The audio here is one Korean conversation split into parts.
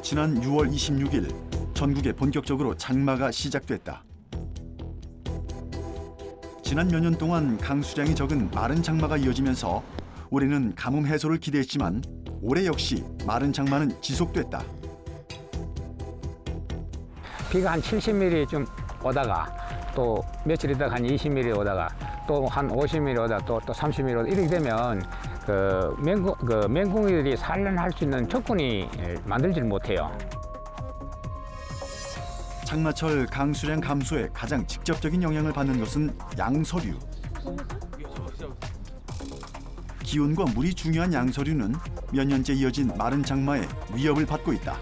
지난 6월 26일 전국에 본격적으로 장마가 시작됐다. 지난 몇 년 동안 강수량이 적은 마른 장마가 이어지면서 올해는 가뭄 해소를 기대했지만 올해 역시 마른 장마는 지속됐다. 비가 한 70mm 좀 오다가 또 며칠 있다가 한 20mm 오다가 또 한 50mm 오다가 또 30mm 오다가 이렇게 되면 맹꽁이들이 산란할 수 있는 조건이 만들질 못해요. 장마철 강수량 감소에 가장 직접적인 영향을 받는 것은 양서류. 기온과 물이 중요한 양서류는 몇 년째 이어진 마른 장마에 위협을 받고 있다.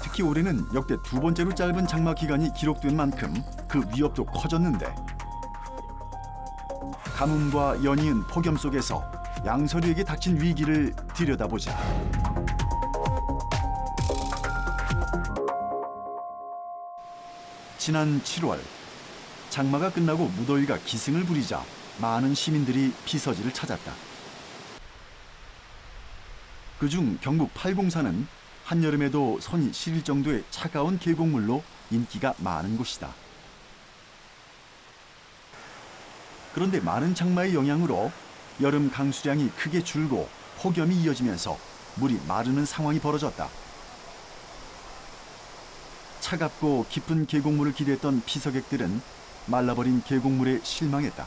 특히 올해는 역대 두 번째로 짧은 장마 기간이 기록된 만큼 그 위협도 커졌는데 가뭄과 연이은 폭염 속에서 양서류에게 닥친 위기를 들여다보자. 지난 7월 장마가 끝나고 무더위가 기승을 부리자 많은 시민들이 피서지를 찾았다. 그중 경북 팔공산은 한여름에도 손이 시릴 정도의 차가운 계곡물로 인기가 많은 곳이다. 그런데 마른 장마의 영향으로 여름 강수량이 크게 줄고 폭염이 이어지면서 물이 마르는 상황이 벌어졌다. 차갑고 깊은 계곡물을 기대했던 피서객들은 말라버린 계곡물에 실망했다.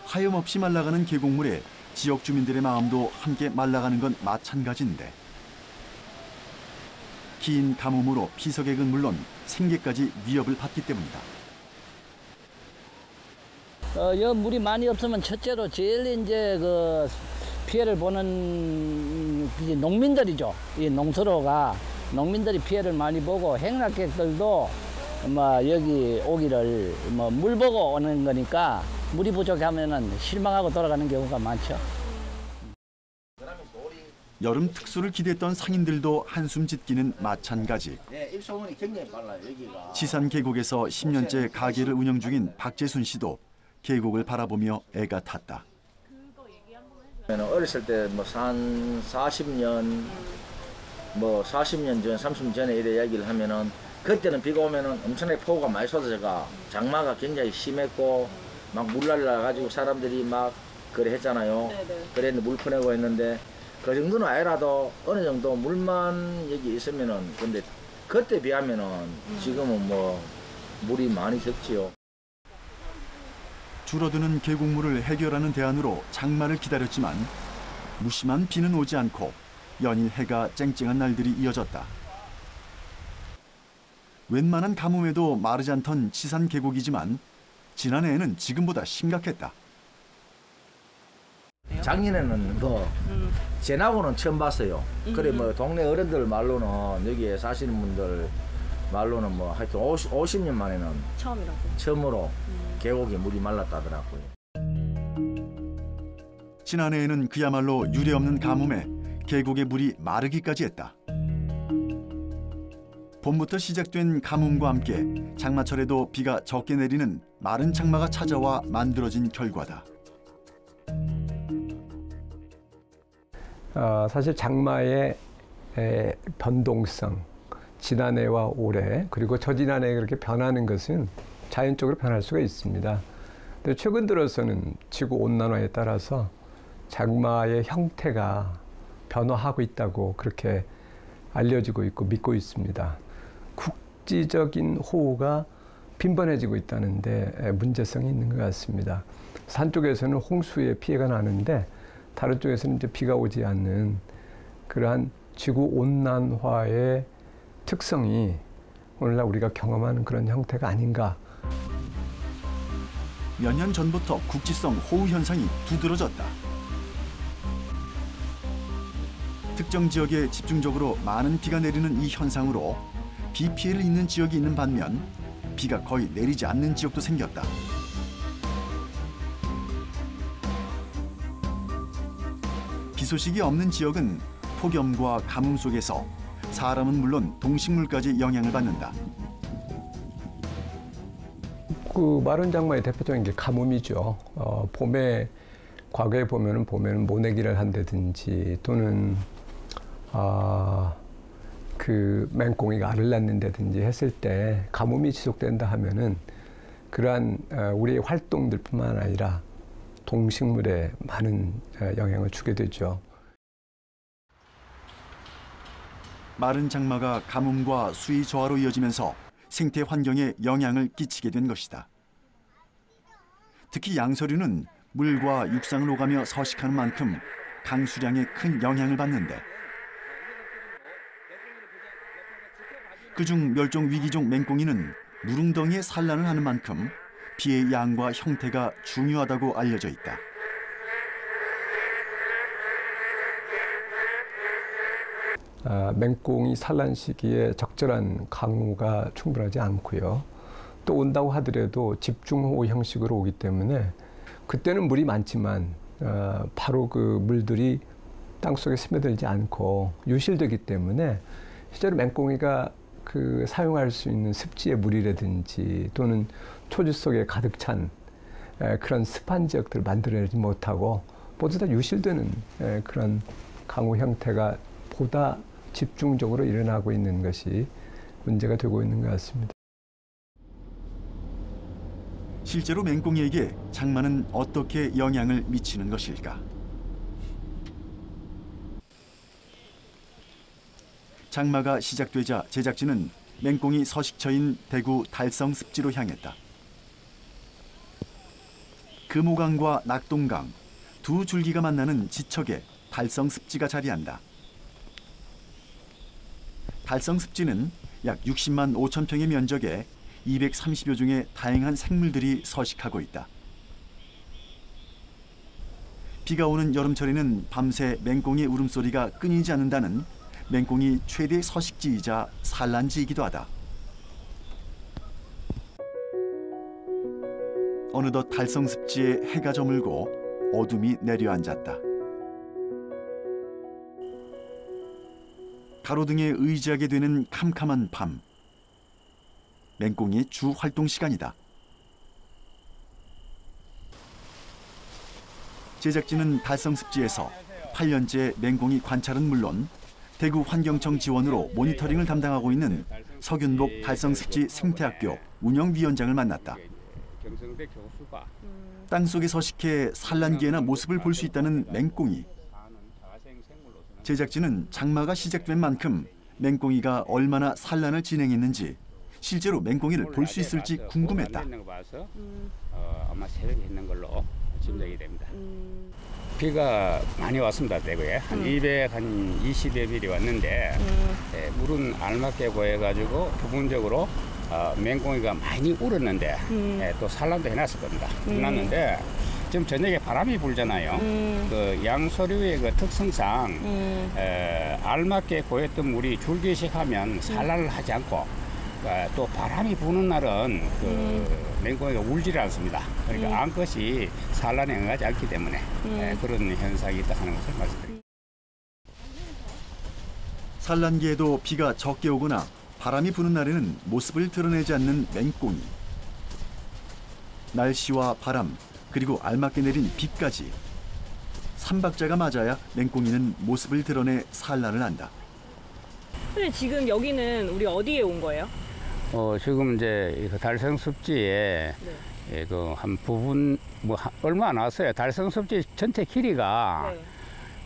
하염없이 말라가는 계곡물에 지역 주민들의 마음도 함께 말라가는 건 마찬가지인데 긴 가뭄으로 피서객은 물론 생계까지 위협을 받기 때문이다. 여 물이 많이 없으면 첫째로 제일 이제 그 피해를 보는 이제 농민들이죠. 이 농서로가 농민들이 피해를 많이 보고 행락객들도 여기 오기를 물 보고 오는 거니까 물이 부족하면은 실망하고 돌아가는 경우가 많죠. 여름 특수를 기대했던 상인들도 한숨 짓기는 마찬가지. 네, 입소문이 굉장히 빨라요, 여기가. 지산 계곡에서 10년째 가게를 운영 중인 박재순 씨도 계곡을 바라보며 애가 탔다. 어렸을 때 한 40년, 40년 전, 30년 전에 이래 이야기를 하면은 그때는 비가 오면은 엄청나게 폭우가 많이 쏟아져가 장마가 굉장히 심했고 막 물 날라가지고 사람들이 막 그래 했잖아요. 그랬는데 물 퍼내고 했는데 그 정도는 아니라도 어느 정도 물만 여기 있으면은 근데 그때 비하면은 지금은 물이 많이 적지요. 줄어드는 계곡물을 해결하는 대안으로 장마를 기다렸지만 무심한 비는 오지 않고 연일 해가 쨍쨍한 날들이 이어졌다. 웬만한 가뭄에도 마르지 않던 지산 계곡이지만 지난해에는 지금보다 심각했다. 작년에는 제나고는 처음 봤어요. 그래 동네 어른들 말로는 여기에 사시는 분들 말로는 하여튼 50년 만에는 처음으로 계곡에 물이 말랐다더라고요. 지난해에는 그야말로 유례없는 가뭄에 계곡의 물이 마르기까지 했다. 봄부터 시작된 가뭄과 함께 장마철에도 비가 적게 내리는 마른 장마가 찾아와 만들어진 결과다. 사실 장마의 변동성, 지난해와 올해 그리고 저지난해에 그렇게 변하는 것은 자연적으로 변할 수가 있습니다. 근데 최근 들어서는 지구 온난화에 따라서 장마의 형태가 변화하고 있다고 그렇게 알려지고 있고 믿고 있습니다. 국지적인 호우가 빈번해지고 있다는데 문제성이 있는 것 같습니다. 산 쪽에서는 홍수의 피해가 나는데 다른 쪽에서는 이제 비가 오지 않는 그러한 지구 온난화의 특성이 오늘날 우리가 경험하는 그런 형태가 아닌가. 몇 년 전부터 국지성 호우 현상이 두드러졌다. 특정 지역에 집중적으로 많은 비가 내리는 이 현상으로 비 피해를 입는 지역이 있는 반면 비가 거의 내리지 않는 지역도 생겼다. 비 소식이 없는 지역은 폭염과 가뭄 속에서 사람은 물론 동식물까지 영향을 받는다. 그 마른 장마의 대표적인 게 가뭄이죠. 봄에 과거에 보면은 모내기를 한다든지 또는 그 맹꽁이가 알을 낳는다든지 했을 때 가뭄이 지속된다 하면은 그러한 우리의 활동들뿐만 아니라 동식물에 많은 영향을 주게 되죠. 마른 장마가 가뭄과 수위 저하로 이어지면서 생태 환경에 영향을 끼치게 된 것이다. 특히 양서류는 물과 육상을 오가며 서식하는 만큼 강수량에 큰 영향을 받는데 그중 멸종 위기종 맹꽁이는 물웅덩이에 산란을 하는 만큼 비의 양과 형태가 중요하다고 알려져 있다. 맹꽁이 산란 시기에 적절한 강우가 충분하지 않고요. 또 온다고 하더라도 집중호우 형식으로 오기 때문에 그때는 물이 많지만 바로 그 물들이 땅속에 스며들지 않고 유실되기 때문에 실제로 맹꽁이가 그 사용할 수 있는 습지의 물이라든지 또는 토지 속에 가득 찬 그런 습한 지역들을 만들어내지 못하고 모두 다 유실되는 그런 강우 형태가 보다 집중적으로 일어나고 있는 것이 문제가 되고 있는 것 같습니다. 실제로 맹꽁이에게 장마는 어떻게 영향을 미치는 것일까? 장마가 시작되자 제작진은 맹꽁이 서식처인 대구 달성 습지로 향했다. 금호강과 낙동강 두 줄기가 만나는 지척에 달성 습지가 자리한다. 달성 습지는 약 60만 5천 평의 면적에 230여 종의 다양한 생물들이 서식하고 있다. 비가 오는 여름철에는 밤새 맹꽁이 울음소리가 끊이지 않는다는 맹꽁이 최대 서식지이자 산란지이기도 하다. 어느덧 달성 습지에 해가 저물고 어둠이 내려앉았다. 가로등에 의지하게 되는 캄캄한 밤. 맹꽁이의 주 활동 시간이다. 제작진은 달성 습지에서 8년째 맹꽁이 관찰은 물론 대구 환경청 지원으로 모니터링을 담당하고 있는 서균복 달성 습지 생태학교 운영위원장을 만났다. 땅속에 서식해 산란기에나 모습을 볼 수 있다는 맹꽁이. 제작진은 장마가 시작된 만큼 맹꽁이가 얼마나 산란을 진행했는지 실제로 맹꽁이를 볼 수 있을지 궁금했다. 아마 새벽에 있는 걸로 짐작이 됩니다. 비가 많이 왔습니다. 대구에 한 220여 미리 왔는데 물은 알맞게 고여가지고 부분적으로 맹꽁이가 많이 울었는데 또 산란도 해놨을 겁니다. 해놨는데 지금 저녁에 바람이 불잖아요. 그 양서류의 그 특성상 알맞게 고였던 물이 줄기식 하면 산란을 하지 않고 또 바람이 부는 날은 그 맹꽁이가 울지를 않습니다. 그러니까 암컷이 산란에 응하지 않기 때문에 그런 현상이 있다 하는 것을 말씀드립니다. 산란기에도 비가 적게 오거나 바람이 부는 날에는 모습을 드러내지 않는 맹꽁이. 날씨와 바람 그리고 알맞게 내린 비까지 삼박자가 맞아야 맹꽁이는 모습을 드러내 산란을 한다. 근데 지금 여기는 우리 어디에 온 거예요? 지금 이제 그 달성 습지에 그 한 부분 얼마 안 왔어요. 달성 습지 전체 길이가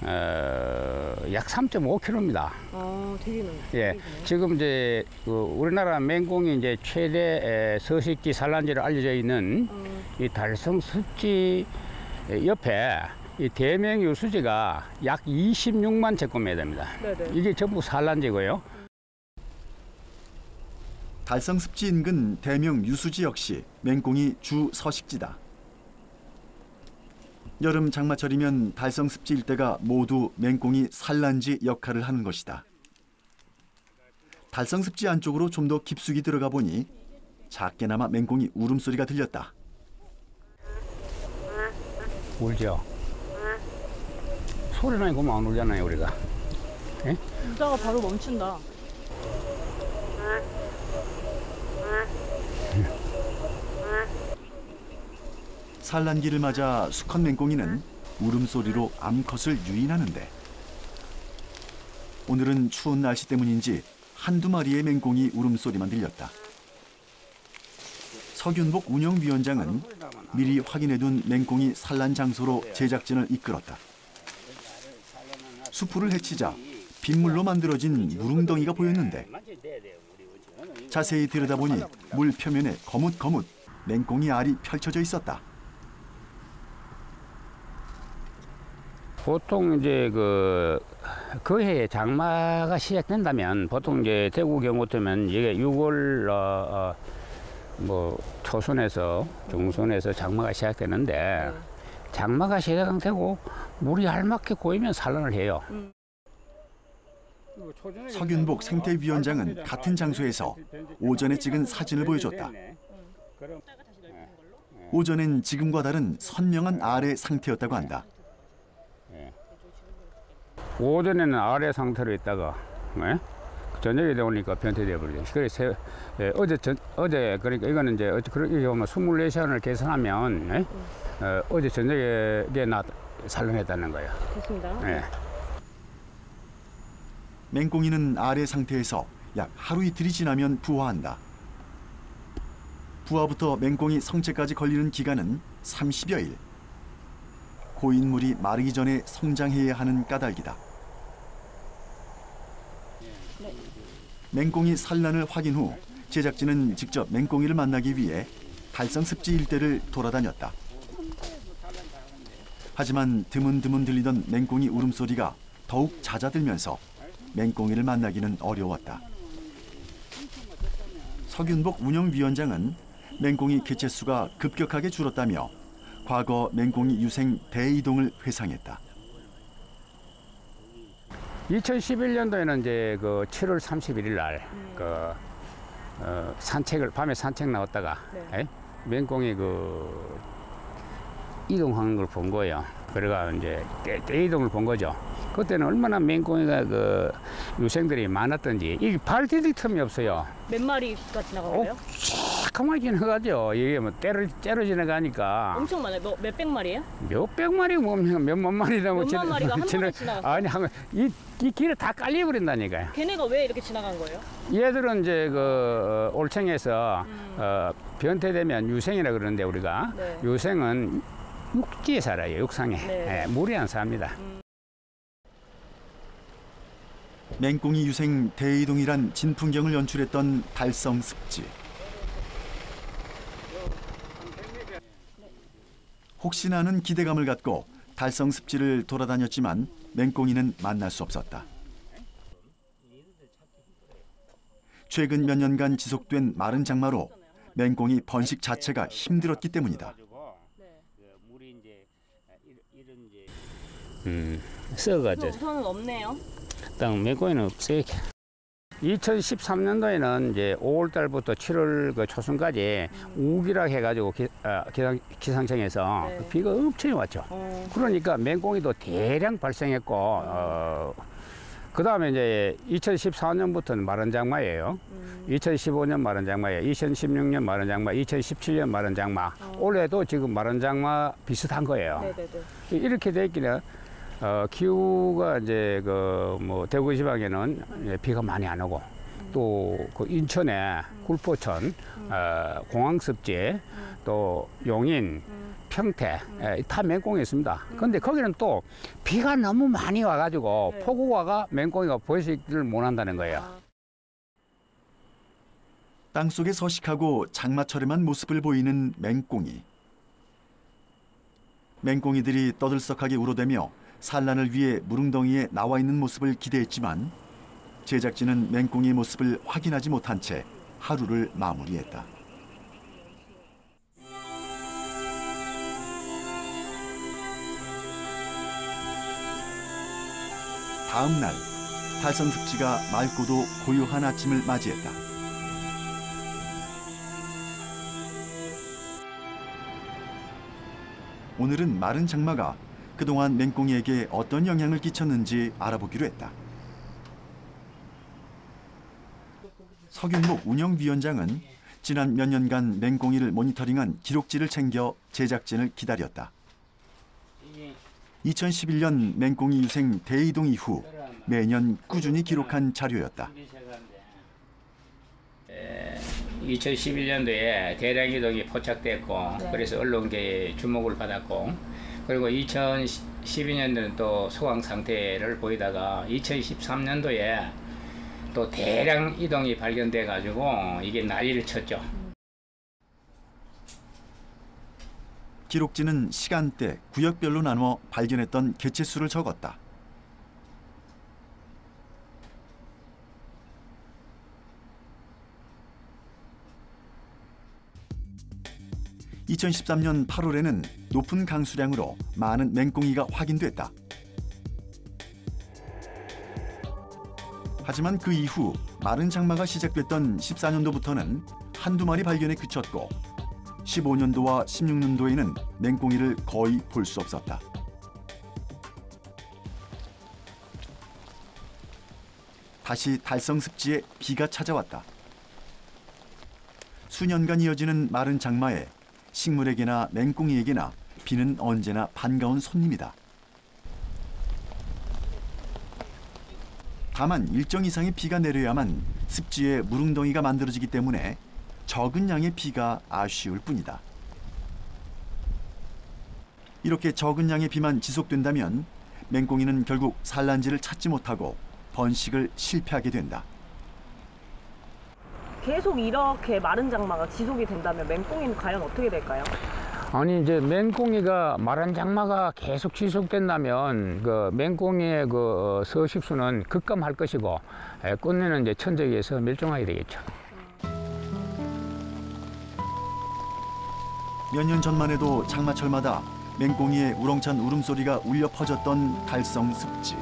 약 3.5km입니다. 되게 넓. 예, 지금 이제 그 우리나라 맹꽁이 이제 최대 서식지 산란지로 알려져 있는 이 달성 습지 옆에 이 대명 유수지가 약 26만 제곱미터입니다. 이게 전부 산란지고요. 달성 습지 인근 대명 유수지 역시 맹꽁이 주 서식지다. 여름 장마철이면 달성 습지 일대가 모두 맹꽁이 산란지 역할을 하는 것이다. 달성 습지 안쪽으로 좀 더 깊숙이 들어가 보니 작게나마 맹꽁이 울음소리가 들렸다. 울죠. 소리 나니까 안 울잖아요, 우리가. 예? 울다가 바로 멈춘다. 산란기를 맞아 수컷 맹꽁이는 울음소리로 암컷을 유인하는데 오늘은 추운 날씨 때문인지 한두 마리의 맹꽁이 울음소리만 들렸다. 서균복 운영위원장은 미리 확인해둔 맹꽁이 산란 장소로 제작진을 이끌었다. 수풀을 헤치자 빗물로 만들어진 무릉덩이가 보였는데 자세히 들여다보니 물 표면에 거뭇거뭇 맹꽁이 알이 펼쳐져 있었다. 보통 이제 그 해에 장마가 시작된다면 보통 이제 대구 경우 같으면 이게 6월 뭐 초순에서 중순에서 장마가 시작되는데 장마가 시작되고 물이 알맞게 고이면 산란을 해요. 서균복 생태위원장은 같은 장소에서 오전에 찍은 사진을 보여줬다. 오전엔 지금과 다른 선명한 알의 상태였다고 한다. 오전에는 아래 상태로 있다가 저녁에 되니까 변태되어 버리죠. 그래서 어제 그러니까 이거는 이제 그렇게 보면 24시간을 계산하면 어제 저녁에 산란했다는 거예요. 좋습니다. 네. 맹꽁이는 알의 상태에서 약 하루 이틀이 지나면 부화한다. 부화부터 맹꽁이 성체까지 걸리는 기간은 30여일. 고인 물이 마르기 전에 성장해야 하는 까닭이다. 맹꽁이 산란을 확인 후 제작진은 직접 맹꽁이를 만나기 위해 달성 습지 일대를 돌아다녔다. 하지만 드문드문 들리던 맹꽁이 울음소리가 더욱 잦아들면서 맹꽁이를 만나기는 어려웠다. 서균복 운영위원장은 맹꽁이 개체수가 급격하게 줄었다며 과거 맹꽁이 유생 대이동을 회상했다. 2011년도에는 이제 7월 31일 날 산책을 밤에 산책 나왔다가 맹꽁이 이동하는 걸 본 거예요. 그래가 이제 대이동을 본 거죠. 그때는 얼마나 맹꽁이가 유생들이 많았던지 이게 발 디딜 틈이 없어요. 몇 마리가 지나간 거예요? 가만히 지나가죠. 이게 뭐 때려 지나가니까. 엄청 많아요. 몇백 마리예요? 몇백 마리 몇만 마리다 뭐 몇만 마리가 한 번에 지나갔어요? 아니 이 길에 다 깔려버린다니까요. 걔네가 왜 이렇게 지나간 거예요? 얘들은 이제 올챙에서 변태되면 유생이라 그러는데 우리가 유생은 육지에 살아요. 육상에 물이 안 삽니다. 맹꽁이 유생 대이동이란 진풍경을 연출했던 달성 습지. 혹시나 하는 기대감을 갖고 달성 습지를 돌아다녔지만 맹꽁이는 만날 수 없었다. 최근 몇 년간 지속된 마른 장마로 맹꽁이 번식 자체가 힘들었기 때문이다. 썩어져. 우선은 없네요. 딱 맹꽁이는 없어요. 2013년도에는 이제 5월 달부터 7월 초순까지 우기라 해가지고 기상청에서 비가 엄청 왔죠. 그러니까 맹꽁이도 대량 발생했고, 그 다음에 이제 2014년부터는 마른 장마예요. 2015년 마른 장마예요. 2016년 마른 장마, 2017년 마른 장마. 올해도 지금 마른 장마 비슷한 거예요. 이렇게 됐기는 기후가 이제 뭐 대구 지방에는 비가 많이 안 오고 또 인천에 굴포천, 공항습지, 또 용인, 평택 다 맹꽁이 있습니다. 그런데 거기는 또 비가 너무 많이 와가지고 폭우가 맹꽁이가 번식을 못한다는 거예요. 땅속에 서식하고 장마철에만 모습을 보이는 맹꽁이. 맹꽁이들이 떠들썩하게 울어대며 산란을 위해 무릉덩이에 나와 있는 모습을 기대했지만 제작진은 맹꽁이의 모습을 확인하지 못한 채 하루를 마무리했다. 다음 날 달성 습지가 맑고도 고요한 아침을 맞이했다. 오늘은 마른 장마가 그동안 맹꽁이에게 어떤 영향을 끼쳤는지 알아보기로 했다. 서균목 운영위원장은 지난 몇 년간 맹꽁이를 모니터링한 기록지를 챙겨 제작진을 기다렸다. 2011년 맹꽁이 유생 대이동 이후 매년 꾸준히 기록한 자료였다. 2011년도에 대량 이동이 포착됐고 그래서 언론계의 주목을 받았고 그리고 2012년도는 또 소강 상태를 보이다가 2013년도에 또 대량 이동이 발견돼 가지고 이게 난리를 쳤죠. 기록지는 시간대, 구역별로 나누어 발견했던 개체수를 적었다. (2013년 8월에는) 높은 강수량으로 많은 맹꽁이가 확인됐다. 하지만 그 이후 마른 장마가 시작됐던 14년도부터는 한두 마리 발견에 그쳤고 15년도와 16년도에는 맹꽁이를 거의 볼 수 없었다. 다시 달성 습지에 비가 찾아왔다. 수년간 이어지는 마른 장마에 식물에게나 맹꽁이에게나 비는 언제나 반가운 손님이다. 다만 일정 이상의 비가 내려야만 습지에 무릉덩이가 만들어지기 때문에 적은 양의 비가 아쉬울 뿐이다. 이렇게 적은 양의 비만 지속된다면 맹꽁이는 결국 산란지를 찾지 못하고 번식을 실패하게 된다. 계속 이렇게 마른 장마가 지속이 된다면 맹꽁이는 과연 어떻게 될까요? 아니 이제 맹꽁이가 마른 장마가 계속 지속된다면 그 맹꽁이의 그 서식수는 급감할 것이고 끝내는 이제 천적에서 멸종하게 되겠죠. 몇 년 전만 해도 장마철마다 맹꽁이의 우렁찬 울음소리가 울려 퍼졌던 달성 습지.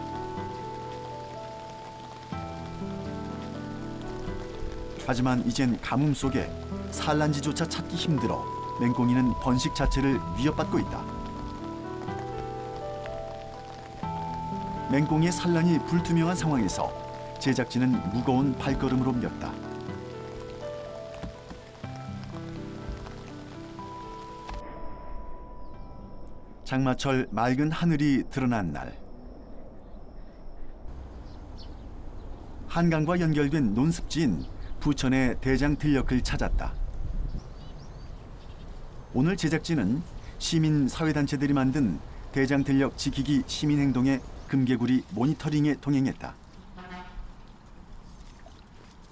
하지만 이젠 가뭄 속에 산란지조차 찾기 힘들어 맹꽁이는 번식 자체를 위협받고 있다. 맹꽁이의 산란이 불투명한 상황에서 제작진은 무거운 발걸음을 옮겼다. 장마철 맑은 하늘이 드러난 날, 한강과 연결된 논습지인 부천의 대장들녘을 찾았다. 오늘 제작진은 시민사회단체들이 만든 대장들녘 지키기 시민행동의 금개구리 모니터링에 동행했다.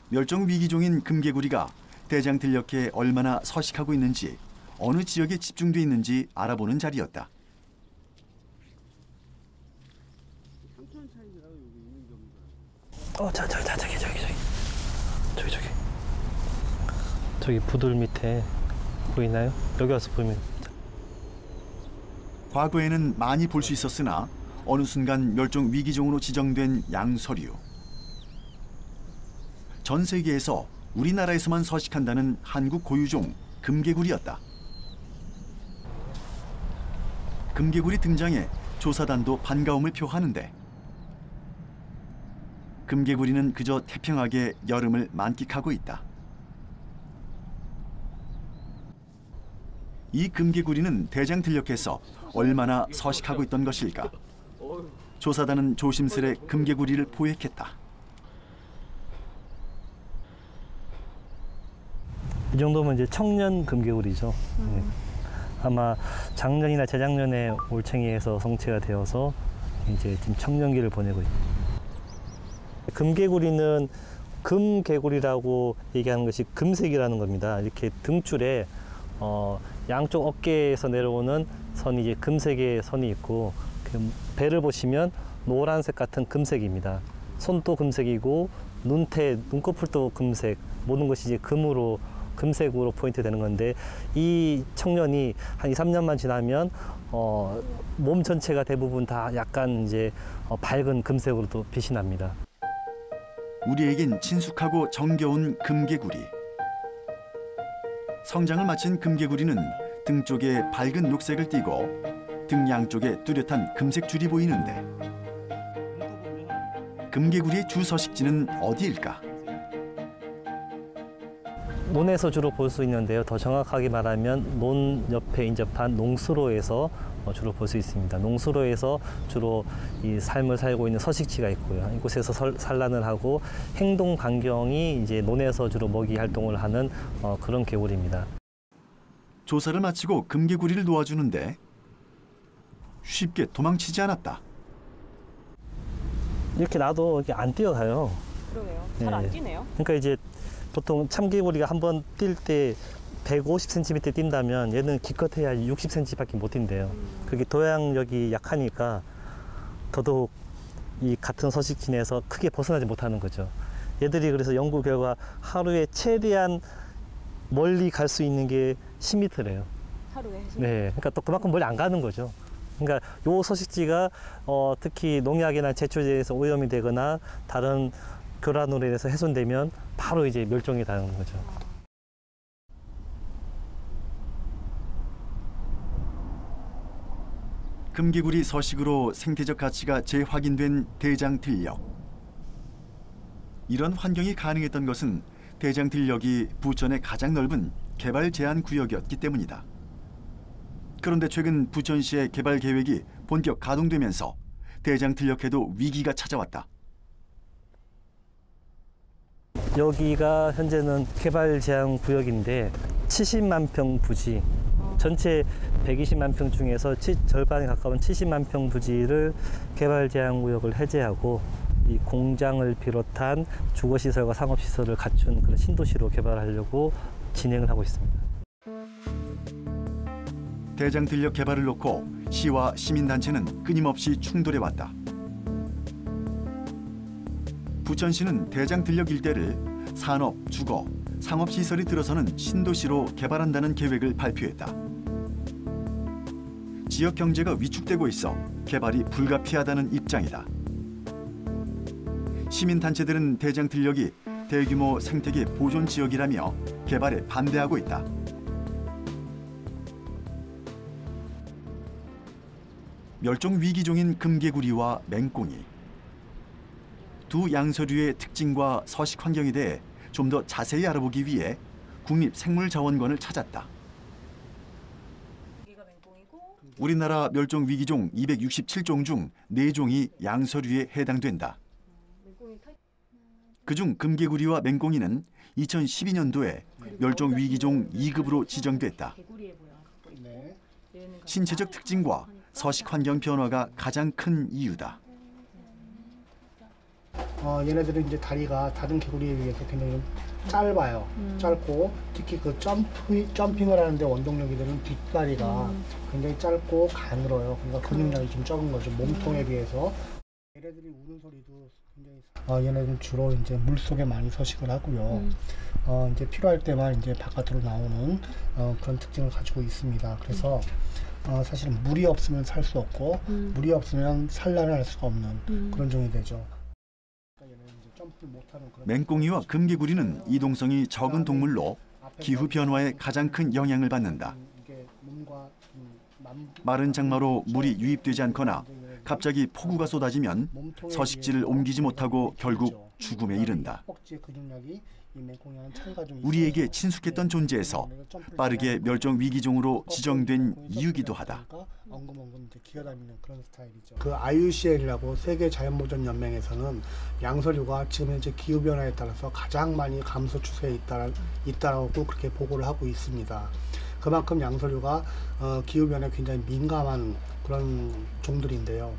멸종위기종인 금개구리가 대장들녘에 얼마나 서식하고 있는지, 어느 지역에 집중돼 있는지 알아보는 자리였다. 저기 부들 밑에 보이나요? 여기 와서 보면. 과거에는 많이 볼 수 있었으나 어느 순간 멸종 위기종으로 지정된 양서류. 전 세계에서 우리나라에서만 서식한다는 한국 고유종 금개구리였다. 금개구리 등장에 조사단도 반가움을 표하는데 금개구리는 그저 태평하게 여름을 만끽하고 있다. 이 금개구리는 대장들녘에서 얼마나 서식하고 있던 것일까? 조사단은 조심스레 금개구리를 포획했다. 이 정도면 이제 청년 금개구리죠. 네. 아마 작년이나 재작년에 올챙이에서 성체가 되어서 이제 지금 청년기를 보내고 있습니다. 금개구리는 금개구리라고 얘기하는 것이 금색이라는 겁니다. 이렇게 등줄에 양쪽 어깨에서 내려오는 선이 이제 금색의 선이 있고, 배를 보시면 노란색 같은 금색입니다. 손도 금색이고 눈꺼풀도 금색, 모든 것이 이제 금색으로 포인트 되는 건데, 이 청년이 한 2, 3년만 지나면 몸 전체가 대부분 다 약간 이제 밝은 금색으로 또 빛이 납니다. 우리에겐 친숙하고 정겨운 금개구리. 성장을 마친 금개구리는 등 쪽에 밝은 녹색을 띠고 등 양쪽에 뚜렷한 금색 줄이 보이는데 금개구리의 주 서식지는 어디일까? 논에서 주로 볼 수 있는데요. 더 정확하게 말하면 논 옆에 인접한 농수로에서 주로 볼 수 있습니다. 농수로에서 주로 이 삶을 살고 있는 서식지가 있고요. 이곳에서 산란을 하고 행동 반경이 이제 논에서 주로 먹이 활동을 하는 그런 개구리입니다. 조사를 마치고 금개구리를 놓아주는데 쉽게 도망치지 않았다. 이렇게 놔도 이렇게 안 뛰어가요. 그러네요. 잘 안 네. 뛰네요. 그러니까 이제 보통 참개구리가 한번 뛸 때 150cm 뛴다면 얘는 기껏해야 60cm밖에 못 뛴대요. 그게 도약력이 약하니까 더더욱 이 같은 서식지 내에서 크게 벗어나지 못하는 거죠. 얘들이 그래서 연구 결과 하루에 최대한 멀리 갈 수 있는 게 10m래요. 하루에. 네, 그러니까 또 그만큼 멀리 안 가는 거죠. 그러니까 요 서식지가 특히 농약이나 제초제에서 오염이 되거나 다른 교란으로 인해서 훼손되면 바로 이제 멸종이 당하는 거죠. 금개구리 서식으로 생태적 가치가 재확인된 대장들녘. 이런 환경이 가능했던 것은 대장들녘이 부천의 가장 넓은 개발 제한 구역이었기 때문이다. 그런데 최근 부천시의 개발 계획이 본격 가동되면서 대장들녘에도 위기가 찾아왔다. 여기가 현재는 개발 제한 구역인데 70만 평 부지, 전체 120만 평 중에서 절반에 가까운 70만 평 부지를 개발 제한 구역을 해제하고 이 공장을 비롯한 주거시설과 상업시설을 갖춘 그런 신도시로 개발하려고 진행을 하고 있습니다. 대장들녘 개발을 놓고 시와 시민단체는 끊임없이 충돌해왔다. 부천시는 대장들녘 일대를 산업, 주거, 상업시설이 들어서는 신도시로 개발한다는 계획을 발표했다. 지역 경제가 위축되고 있어 개발이 불가피하다는 입장이다. 시민단체들은 대장들녘이 대규모 생태계 보존 지역이라며 개발에 반대하고 있다. 멸종 위기종인 금개구리와 맹꽁이. 두 양서류의 특징과 서식 환경에 대해 좀 더 자세히 알아보기 위해 국립생물자원관을 찾았다. 우리나라 멸종 위기종 267종 중 4종이 양서류에 해당된다. 그중 금개구리와 맹꽁이는 2012년도에 멸종 위기종 2급으로 지정됐다. 신체적 특징과 서식 환경 변화가 가장 큰 이유다. 얘네들은 이제 다리가 다른 개구리에 비해서 굉장히 짧아요. 짧고 특히 그 점핑을 하는데 원동력이 되는 뒷다리가 굉장히 짧고 가늘어요. 그러니까 근육량이 좀 적은 거죠. 몸통에 비해서. 얘네들이 우는 소리도 굉장히 얘네들은 주로 이제 물 속에 많이 서식을 하고요. 이제 필요할 때만 이제 바깥으로 나오는 그런 특징을 가지고 있습니다. 그래서 사실은 물이 없으면 살 수 없고 물이 없으면 산란을 할 수가 없는 그런 종이 되죠. 맹꽁이와 금개구리는 이동성이 적은 동물로 기후 변화에 가장 큰 영향을 받는다. 마른 장마로 물이 유입되지 않거나 갑자기 폭우가 쏟아지면 서식지를 옮기지 못하고 결국 죽음에 이른다. 우리에게 친숙했던 존재에서 빠르게 멸종 위기종으로 지정된 이유기도 하다. 그 IUCN이라고 세계 자연보전 연맹에서는 양서류가 지금 현재 기후 변화에 따라서 가장 많이 감소 추세에 있다라고 그렇게 보고를 하고 있습니다. 그만큼 양서류가 기후 변화에 굉장히 민감한 그런 종들인데요.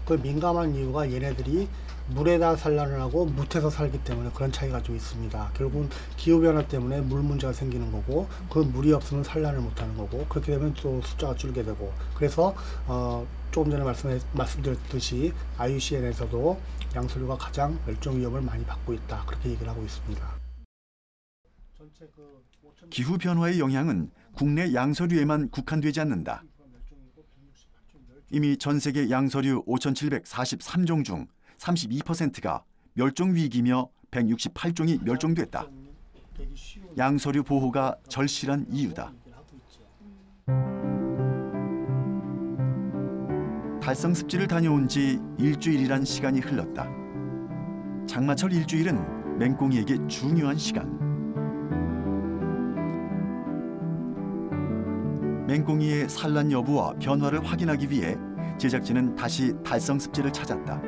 그 민감한 이유가 얘네들이 물에다 산란을 하고 묻혀서 살기 때문에 그런 차이가 좀 있습니다. 결국은 기후변화 때문에 물 문제가 생기는 거고 그 물이 없으면 산란을 못하는 거고 그렇게 되면 또 숫자가 줄게 되고 그래서 조금 전에 말씀드렸듯이 IUCN에서도 양서류가 가장 멸종 위협을 많이 받고 있다 그렇게 얘기를 하고 있습니다. 기후 변화의 영향은 국내 양서류에만 국한되지 않는다. 이미 전 세계 양서류 5,743종 중 32%가 멸종 위기며 168종이 멸종됐다. 양서류 보호가 절실한 이유다. 달성 습지를 다녀온 지 일주일이란 시간이 흘렀다. 장마철 일주일은 맹꽁이에게 중요한 시간. 맹꽁이의 산란 여부와 변화를 확인하기 위해 제작진은 다시 달성 습지를 찾았다.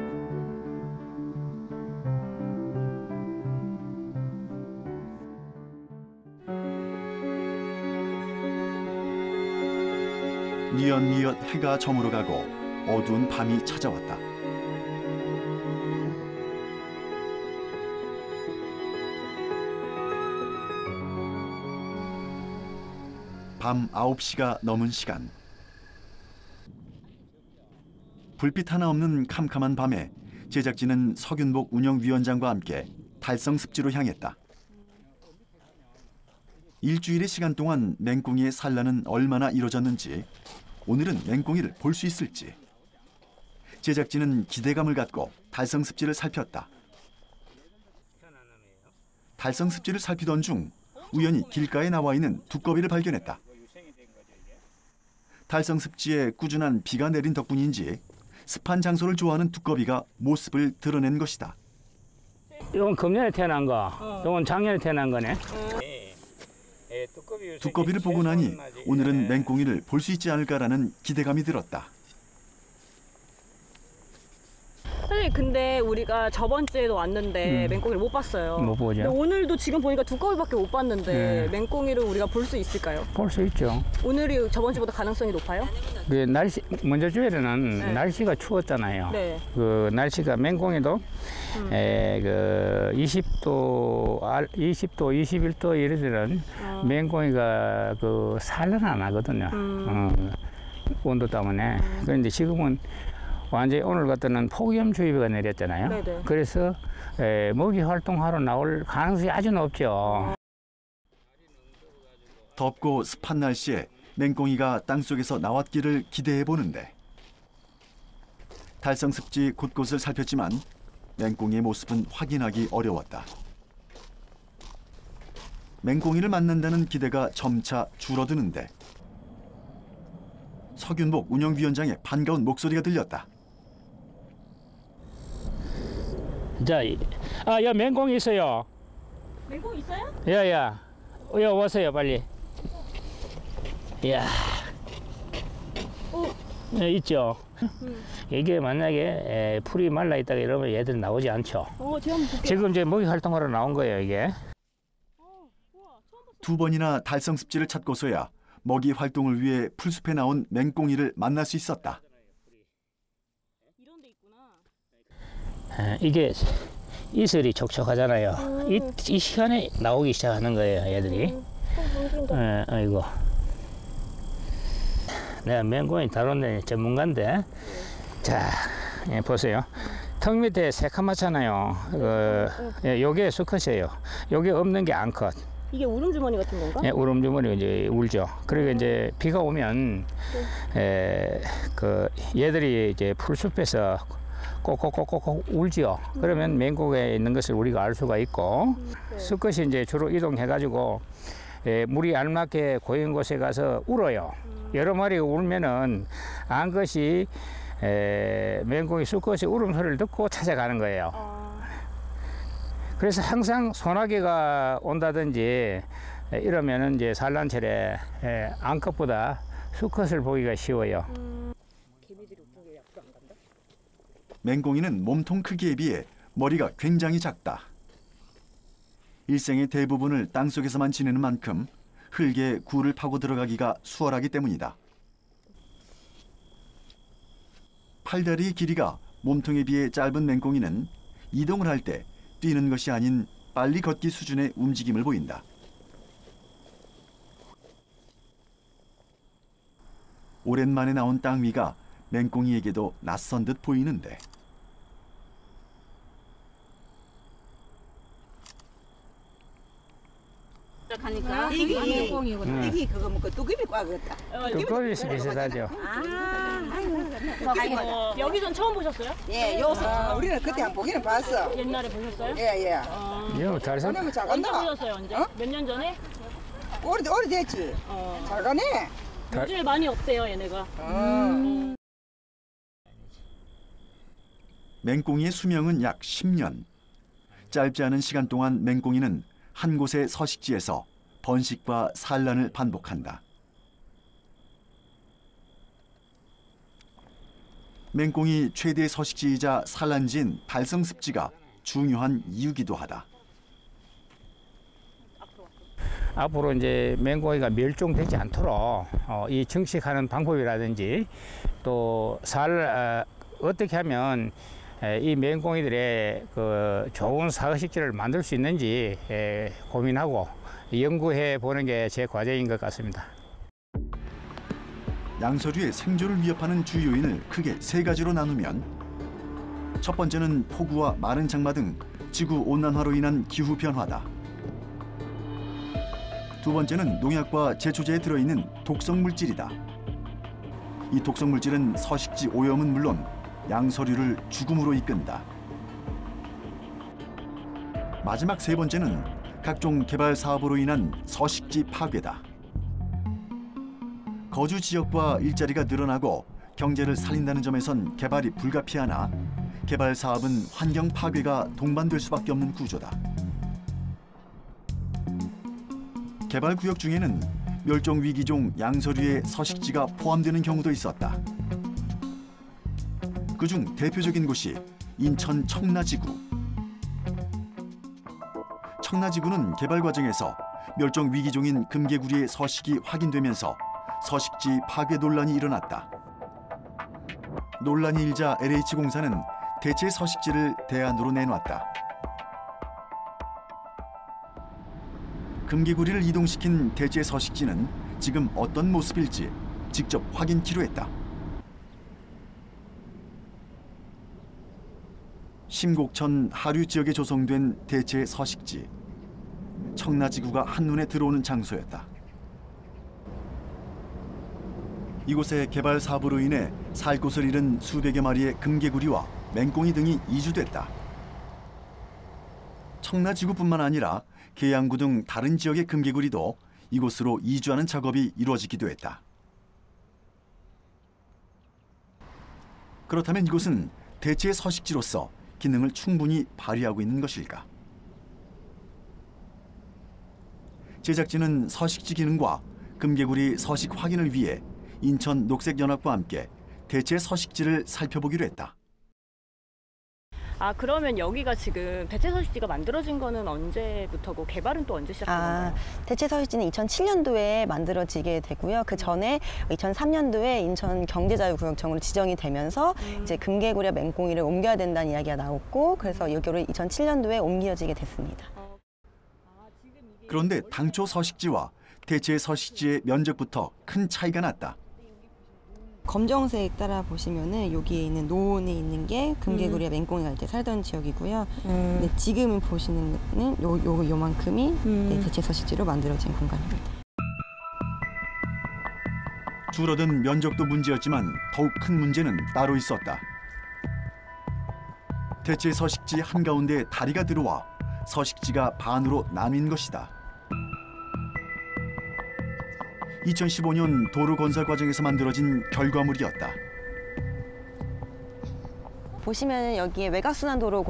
뉘엿뉘엿 해가 저물어가고 어두운 밤이 찾아왔다. 밤 9시가 넘은 시간. 불빛 하나 없는 캄캄한 밤에 제작진은 서균복 운영위원장과 함께 달성 습지로 향했다. 일주일의 시간 동안 맹꽁이의 산란은 얼마나 이루어졌는지, 오늘은 맹꽁이를 볼 수 있을지. 제작진은 기대감을 갖고 달성 습지를 살폈다. 달성 습지를 살피던 중 우연히 길가에 나와 있는 두꺼비를 발견했다. 달성 습지에 꾸준한 비가 내린 덕분인지 습한 장소를 좋아하는 두꺼비가 모습을 드러낸 것이다. 이건 금년에 태어난 거, 이건 작년에 태어난 거네. 두꺼비를 보고 나니 오늘은 맹꽁이를 볼 수 있지 않을까라는 기대감이 들었다. 선생님, 근데 우리가 저번 주에도 왔는데 맹꽁이를 못 봤어요. 못 보죠. 근데 오늘도 지금 보니까 두꺼비밖에 못 봤는데 맹꽁이를 우리가 볼 수 있을까요? 볼 수 있죠. 오늘이 저번 주보다 가능성이 높아요? 그 날씨 먼저 주에는 날씨가 추웠잖아요. 네. 그 날씨가 맹꽁이도 그 20도, 21도 이래서는 맹꽁이가 그 산란 안 하거든요. 온도 때문에. 그런데 지금은 완전히 오늘 같은 폭염주의보가 내렸잖아요. 네네. 그래서 먹이 활동하러 나올 가능성이 아주 높죠. 덥고 습한 날씨에 맹꽁이가 땅속에서 나왔기를 기대해 보는데, 달성 습지 곳곳을 살폈지만 맹꽁이의 모습은 확인하기 어려웠다. 맹꽁이를 만난다는 기대가 점차 줄어드는데 서균복 운영위원장의 반가운 목소리가 들렸다. 자, 야 맹꽁이 있어요. 맹꽁이 있어요? 야야, 오세요 빨리. 이야, 있죠. 이게 만약에 풀이 말라 있다가 이러면 얘들 나오지 않죠. 제가 한번 볼게요. 지금 이제 먹이 활동하러 나온 거예요 이게. 두 번이나 달성 습지를 찾고서야 먹이 활동을 위해 풀숲에 나온 맹꽁이를 만날 수 있었다. 이런 데 있구나. 이게 이슬이 촉촉하잖아요. 이 시간에 나오기 시작하는 거예요 얘들이. 아이고. 내가 맹꽁이 다루는 전문가인데, 자, 보세요. 턱 밑에 새카맣잖아요. 요게 수컷이에요. 요게 없는 게 암컷. 이게 울음주머니 같은 건가? 예, 울음주머니 이제 울죠. 그리고 이제 비가 오면 그 얘들이 이제 풀숲에서 꼭꼭꼭꼭 울지요. 그러면 맹꽁이에 있는 것을 우리가 알 수가 있고, 수컷이 이제 주로 이동해가지고 물이 알맞게 고인 곳에 가서 울어요. 여러 마리가 울면은 암컷이 맹꽁이 수컷이 울음소리를 듣고 찾아가는 거예요. 그래서 항상 소나기가 온다든지 이러면은 이제 산란철에 암컷보다 수컷을 보기가 쉬워요. 맹꽁이는 몸통 크기에 비해 머리가 굉장히 작다. 일생의 대부분을 땅속에서만 지내는 만큼 흙에 굴을 파고 들어가기가 수월하기 때문이다. 팔다리의 길이가 몸통에 비해 짧은 맹꽁이는 이동을 할 때 뛰는 것이 아닌 빨리 걷기 수준의 움직임을 보인다. 오랜만에 나온 땅 위가 맹꽁이에게도 낯선 듯 보이는데, 하니까 이게 그거 먹고 뚜기비 꽈겠다. 두꺼비 비슷하죠. 여기선 처음 보셨어요? 예, 여기서 우리는 그때 한 보기는 봤어. 옛날에 보셨어요? 예. 이거 달성. 그러면 잘 언제 간다. 보셨어요? 언제? 어? 몇 년 전에? 오래됐지. 잘 가네. 요즘에 많이 없대요 얘네가. 맹꽁이의 수명은 약 10년. 짧지 않은 시간 동안 맹꽁이는 한 곳의 서식지에서 번식과 산란을 반복한다. 맹꽁이 최대 서식지이자 산란지인 달성습지가 중요한 이유기도 하다. 앞으로 이제 맹꽁이가 멸종되지 않도록 이 증식하는 방법이라든지 또 어떻게 하면 이 맹꽁이들의 그 좋은 사식지를 만들 수 있는지 고민하고 연구해 보는 게 제 과제인 것 같습니다. 양서류의 생존을 위협하는 주요인을 크게 세 가지로 나누면 첫 번째는 폭우와 마른 장마 등 지구 온난화로 인한 기후 변화다. 두 번째는 농약과 제초제에 들어있는 독성 물질이다. 이 독성 물질은 서식지 오염은 물론 양서류를 죽음으로 이끈다. 마지막 세 번째는 각종 개발 사업으로 인한 서식지 파괴다. 거주 지역과 일자리가 늘어나고 경제를 살린다는 점에선 개발이 불가피하나 개발 사업은 환경 파괴가 동반될 수밖에 없는 구조다. 개발 구역 중에는 멸종 위기종 양서류의 서식지가 포함되는 경우도 있었다. 그중 대표적인 곳이 인천 청라지구. 청라지구는 개발 과정에서 멸종 위기종인 금개구리의 서식이 확인되면서 서식지 파괴 논란이 일어났다. 논란이 일자 LH공사는 대체 서식지를 대안으로 내놨다. 금개구리를 이동시킨 대체 서식지는 지금 어떤 모습일지 직접 확인키로 했다. 심곡천 하류 지역에 조성된 대체 서식지. 청라지구가 한눈에 들어오는 장소였다. 이곳의 개발 사업으로 인해 살 곳을 잃은 수백여 마리의 금개구리와 맹꽁이 등이 이주됐다. 청라지구뿐만 아니라 계양구 등 다른 지역의 금개구리도 이곳으로 이주하는 작업이 이루어지기도 했다. 그렇다면 이곳은 대체 서식지로서 기능을 충분히 발휘하고 있는 것일까? 제작진은 서식지 기능과 금개구리 서식 확인을 위해 인천 녹색연합과 함께 대체 서식지를 살펴보기로 했다. 아, 그러면 여기가 지금 대체 서식지가 만들어진 거는 언제부터고 개발은 또 언제 시작된 건가요? 대체 서식지는 2007년도에 만들어지게 되고요. 그 전에 2003년도에 인천 경제자유구역청으로 지정이 되면서 이제 금개구리와 맹꽁이를 옮겨야 된다는 이야기가 나왔고, 그래서 여기로 2007년도에 옮겨지게 됐습니다. 그런데 당초 서식지와 대체 서식지의 면적부터 큰 차이가 났다. 검정색 따라 보시면은 여기에 있는 노원에 있는 게 금개구리와 맹꽁이가 이제 살던 지역이고요. 근데 지금 보시는 거는 요만큼이 대체 서식지로 만들어진 공간입니다. 줄어든 면적도 문제였지만 더욱 큰 문제는 따로 있었다. 대체 서식지 한가운데 다리가 들어와 서식지가 반으로 나뉜 것이다. 2015년 도로 건설 과정에서 만들어진 결과물이었다. 보시면 여기에 외곽순환도로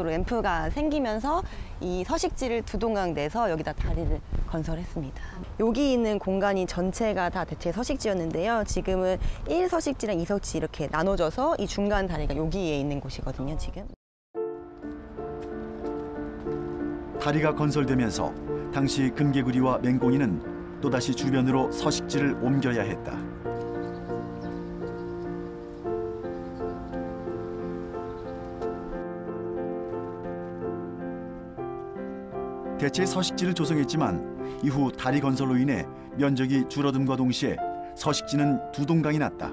램프가 생기면서 이 서식지를 두 동강 내서 여기다 다리를 건설했습니다. 여기 있는 공간이 전체가 다 대체 서식지였는데요. 지금은 1서식지랑 2서식지 이렇게 나눠져서 이 중간 다리가 여기에 있는 곳이거든요, 지금. 다리가 건설되면서 당시 금개구리와 맹꽁이는 또다시 주변으로 서식지를 옮겨야 했다. 대체 서식지를 조성했지만 이후 다리 건설로 인해 면적이 줄어듦과 동시에 서식지는 두 동강이 났다.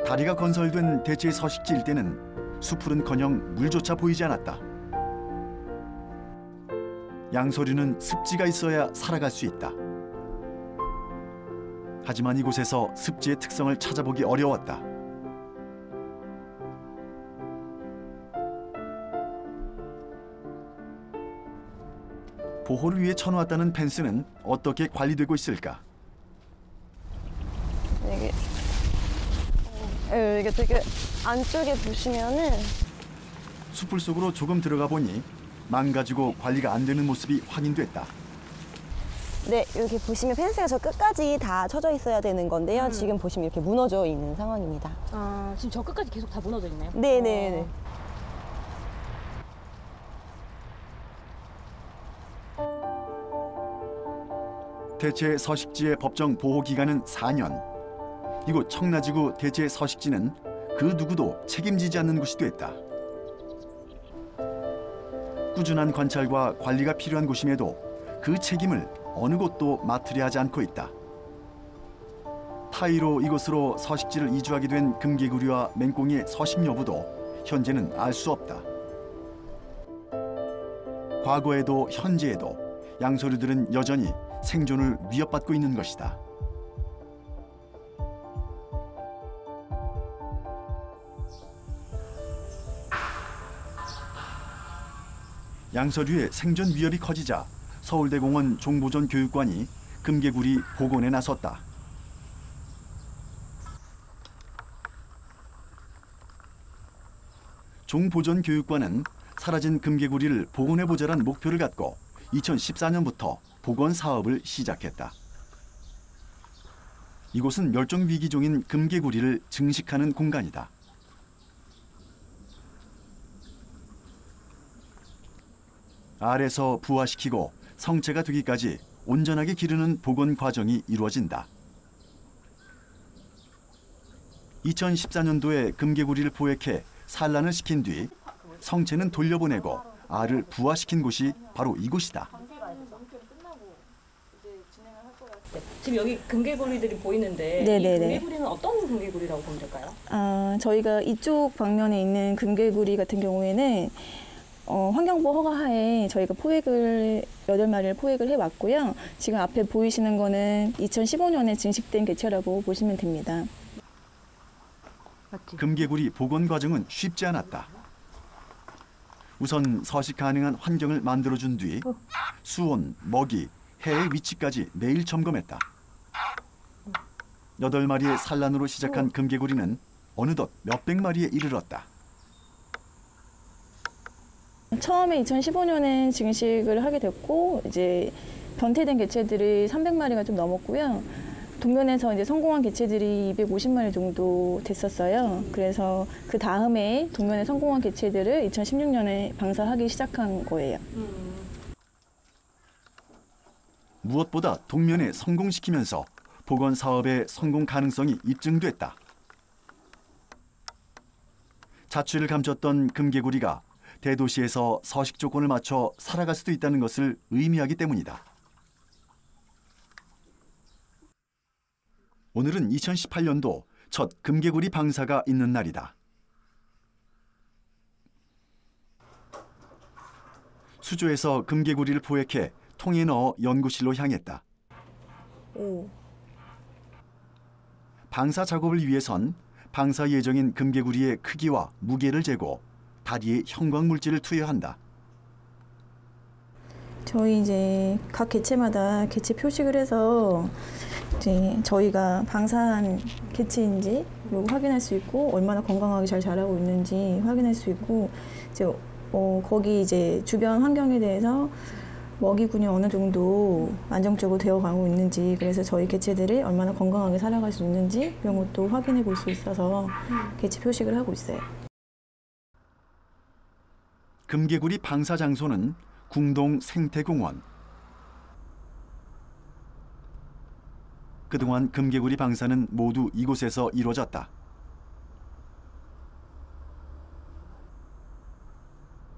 다리가 건설된 대체 서식지일 때는 수풀은커녕 물조차 보이지 않았다. 양서류는 습지가 있어야 살아갈 수 있다. 하지만 이곳에서 습지의 특성을 찾아보기 어려웠다. 보호를 위해 쳐놓았다는 펜스는 어떻게 관리되고 있을까? 이게 되게 안쪽에 보시면은 숲을 속으로 조금 들어가 보니 망가지고 관리가 안 되는 모습이 확인됐다. 네, 이렇게 보시면 펜스가 저 끝까지 다 쳐져 있어야 되는 건데요. 지금 보시면 이렇게 무너져 있는 상황입니다. 아, 지금 저 끝까지 계속 다 무너져 있네요. 네네네. 대체 서식지의 법정 보호 기간은 4년. 이곳 청라지구 대체 서식지는 그 누구도 책임지지 않는 곳이 됐다. 꾸준한 관찰과 관리가 필요한 곳임에도 그 책임을 어느 곳도 맡으려 하지 않고 있다. 타이로 이곳으로 서식지를 이주하게 된 금개구리와 맹꽁이의 서식 여부도 현재는 알 수 없다. 과거에도 현재에도 양서류들은 여전히 생존을 위협받고 있는 것이다. 양서류의 생존 위협이 커지자 서울대공원 종보전 교육관이 금개구리 복원에 나섰다. 종보전 교육관은 사라진 금개구리를 복원해보자란 목표를 갖고 2014년부터 복원 사업을 시작했다. 이곳은 멸종위기종인 금개구리를 증식하는 공간이다. 알에서 부화시키고 성체가 되기까지 온전하게 기르는 복원 과정이 이루어진다. 2014년도에 금개구리를 포획해 산란을 시킨 뒤 성체는 돌려보내고 알을 부화시킨 곳이 바로 이곳이다. 지금 여기 금개구리들이 보이는데 네네네. 이 금개구리는 어떤 금개구리라고 보면 될까요? 저희가 이쪽 방면에 있는 금개구리 같은 경우에는 환경보호 허가하에 저희가 포획을 8마리를 포획을 해왔고요. 지금 앞에 보이시는 거는 2015년에 증식된 개체라고 보시면 됩니다. 금개구리 복원 과정은 쉽지 않았다. 우선 서식 가능한 환경을 만들어준 뒤 수온, 먹이, 해의 위치까지 매일 점검했다. 8마리의 산란으로 시작한 금개구리는 어느덧 몇백 마리에 이르렀다. 처음에 2015년에 증식을 하게 됐고 이제 변태된 개체들이 300마리가 좀 넘었고요. 동면에서 이제 성공한 개체들이 250마리 정도 됐었어요. 그래서 그 다음에 동면에 성공한 개체들을 2016년에 방사하기 시작한 거예요. 무엇보다 동면에 성공시키면서 복원 사업의 성공 가능성이 입증됐다. 자취를 감췄던 금개구리가 대도시에서 서식 조건을 맞춰 살아갈 수도 있다는 것을 의미하기 때문이다. 오늘은 2018년도 첫 금개구리 방사가 있는 날이다. 수조에서 금개구리를 포획해 통에 넣어 연구실로 향했다. 방사 작업을 위해선 방사 예정인 금개구리의 크기와 무게를 재고 다리에 형광 물질을 투여한다. 저희 이제 각 개체마다 개체 표식을 해서 이제 저희가 방사한 개체인지 확인할 수 있고 얼마나 건강하게 잘 자라고 있는지 확인할 수 있고 이제 거기 이제 주변 환경에 대해서 먹이군이 어느 정도 안정적으로 되어가고 있는지 그래서 저희 개체들이 얼마나 건강하게 살아갈 수 있는지 이런 것도 확인해 볼 수 있어서 개체 표식을 하고 있어요. 금개구리 방사 장소는 궁동 생태공원. 그동안 금개구리 방사는 모두 이곳에서 이루어졌다.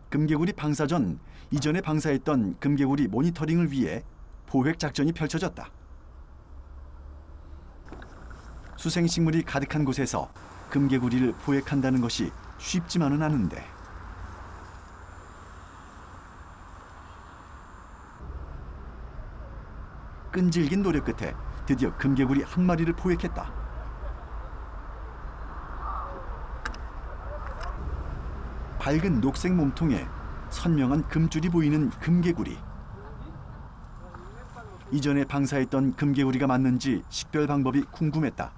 금개구리 방사 전 이전에 방사했던 금개구리 모니터링을 위해 포획 작전이 펼쳐졌다. 수생식물이 가득한 곳에서 금개구리를 포획한다는 것이 쉽지만은 않은데 끈질긴 노력 끝에 드디어 금개구리 한 마리를 포획했다. 밝은 녹색 몸통에 선명한 금줄이 보이는 금개구리. 이전에 방사했던 금개구리가 맞는지 식별 방법이 궁금했다.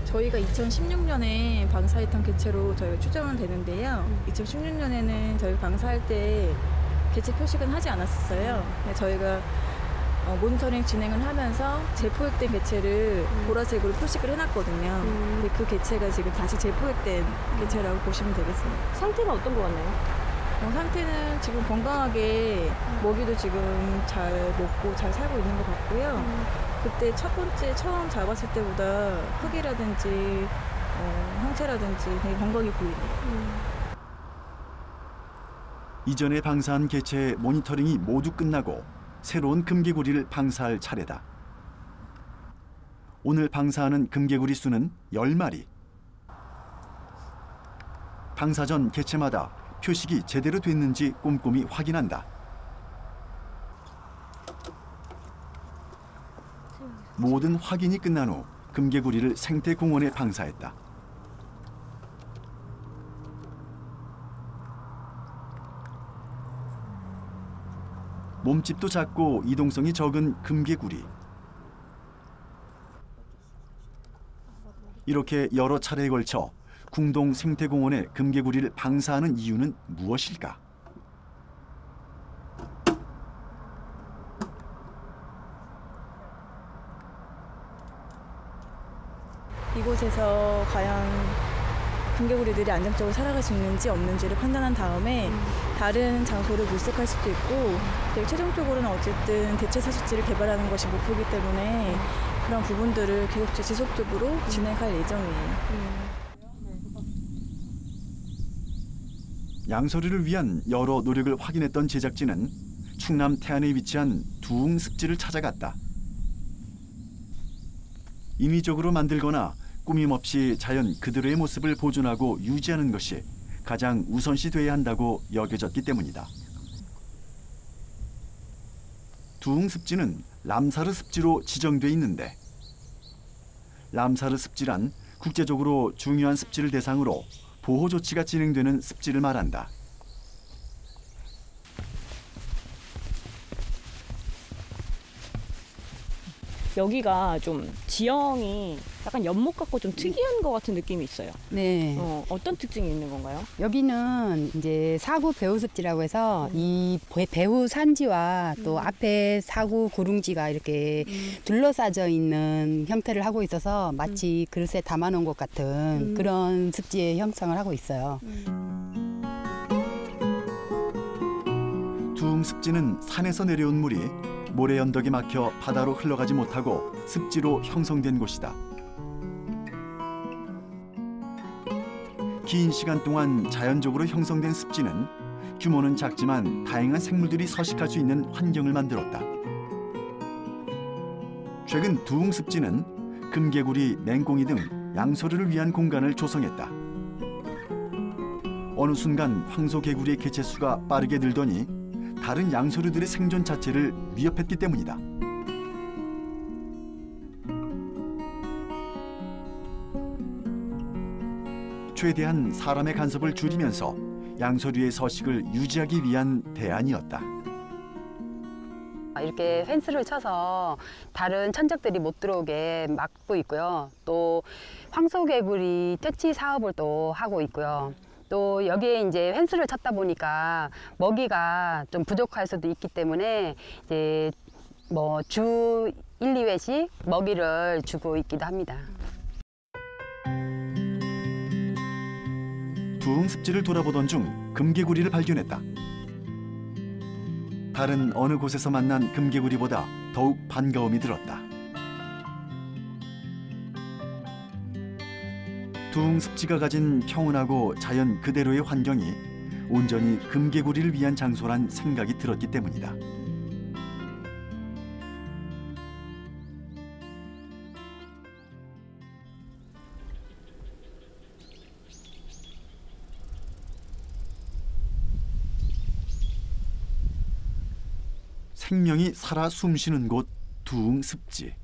저희가 2016년에 방사했던 개체로 저희가 추정은 되는데요. 2016년에는 저희 방사할 때 대체 표식은 하지 않았었어요. 근데 저희가 모니터링 진행을 하면서 재포획된 개체를 보라색으로 표식을 해놨거든요. 근데 그 개체가 지금 다시 재포획된 개체라고 보시면 되겠습니다. 상태가 어떤 것 같나요? 상태는 지금 건강하게 먹이도 지금 잘 먹고 잘 살고 있는 것 같고요. 그때 첫 번째 처음 잡았을 때보다 크기라든지 형체라든지 되게 건강해 보이네요. 이전에 방사한 개체의 모니터링이 모두 끝나고 새로운 금개구리를 방사할 차례다. 오늘 방사하는 금개구리 수는 10마리. 방사 전 개체마다 표식이 제대로 됐는지 꼼꼼히 확인한다. 모든 확인이 끝난 후 금개구리를 생태공원에 방사했다. 몸집도 작고 이동성이 적은 금개구리. 이렇게 여러 차례에 걸쳐 궁동 생태공원에 금개구리를 방사하는 이유는 무엇일까? 이곳에서 과연 금개구리들이 안정적으로 살아갈 수 있는지 없는지를 판단한 다음에 다른 장소를 물색할 수도 있고, 최종적으로는 어쨌든 대체 서식지를 개발하는 것이 목표이기 때문에 그런 부분들을 계속 지속적으로 진행할 예정이에요. 양서류를 위한 여러 노력을 확인했던 제작진은 충남 태안에 위치한 두웅 습지를 찾아갔다. 인위적으로 만들거나 꾸밈 없이 자연 그대로의 모습을 보존하고 유지하는 것이 가장 우선시돼야 한다고 여겨졌기 때문이다. 두웅 습지는 람사르 습지로 지정돼 있는데, 람사르 습지란 국제적으로 중요한 습지를 대상으로 보호 조치가 진행되는 습지를 말한다. 여기가 좀 지형이 약간 연못 같고 좀 특이한 것 같은 느낌이 있어요. 네. 어떤 특징이 있는 건가요? 여기는 이제 사구 배후습지라고 해서 이 배후 산지와 또 앞에 사구 구릉지가 이렇게 둘러싸져 있는 형태를 하고 있어서 마치 그릇에 담아놓은 것 같은 그런 습지의 형성을 하고 있어요. 두웅 습지는 산에서 내려온 물이 모래 언덕에 막혀 바다로 흘러가지 못하고 습지로 형성된 곳이다. 긴 시간 동안 자연적으로 형성된 습지는 규모는 작지만 다양한 생물들이 서식할 수 있는 환경을 만들었다. 최근 두웅 습지는 금개구리, 맹꽁이 등 양서류를 위한 공간을 조성했다. 어느 순간 황소개구리의 개체 수가 빠르게 늘더니 다른 양서류들의 생존 자체를 위협했기 때문이다. 최대한 사람의 간섭을 줄이면서 양서류의 서식을 유지하기 위한 대안이었다. 이렇게 펜스를 쳐서 다른 천적들이 못 들어오게 막고 있고요. 또 황소개구리 퇴치 사업을 또 하고 있고요. 또 여기에 이제 펜스를 쳤다 보니까 먹이가 좀 부족할 수도 있기 때문에 이제 뭐 주 1, 2회씩 먹이를 주고 있기도 합니다. 두웅 습지를 돌아보던 중 금개구리를 발견했다. 다른 어느 곳에서 만난 금개구리보다 더욱 반가움이 들었다. 두웅 습지가 가진 평온하고 자연 그대로의 환경이 온전히 금개구리를 위한 장소란 생각이 들었기 때문이다. 생명이 살아 숨쉬는 곳 두웅 습지.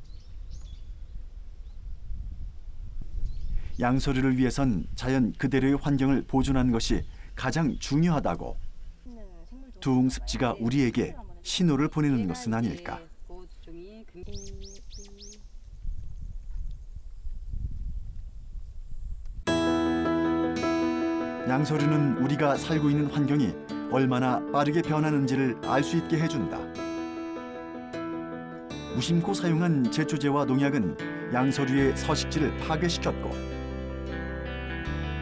양서류를 위해선 자연 그대로의 환경을 보존하는 것이 가장 중요하다고 두웅 습지가 우리에게 신호를 보내는 것은 아닐까. 양서류는 우리가 살고 있는 환경이 얼마나 빠르게 변하는지를 알 수 있게 해준다. 무심코 사용한 제초제와 농약은 양서류의 서식지를 파괴시켰고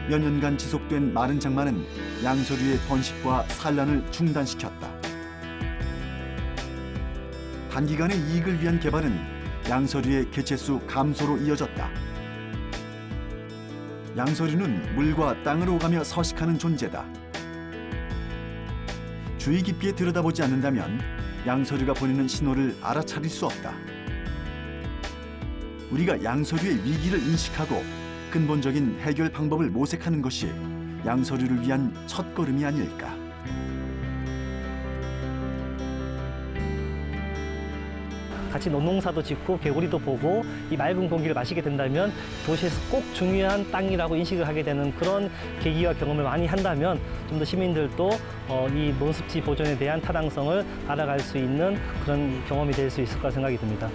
몇 년간 지속된 마른 장마는 양서류의 번식과 산란을 중단시켰다. 단기간의 이익을 위한 개발은 양서류의 개체수 감소로 이어졌다. 양서류는 물과 땅을 오가며 서식하는 존재다. 주의 깊게 들여다보지 않는다면 양서류가 보내는 신호를 알아차릴 수 없다. 우리가 양서류의 위기를 인식하고 근본적인 해결 방법을 모색하는 것이 양서류를 위한 첫걸음이 아닐까. 같이 논농사도 짓고 개구리도 보고 이 맑은 공기를 마시게 된다면 도시에서 꼭 중요한 땅이라고 인식을 하게 되는 그런 계기와 경험을 많이 한다면 좀 더 시민들도 이 논습지 보존에 대한 타당성을 알아갈 수 있는 그런 경험이 될 수 있을 거라 생각이 듭니다.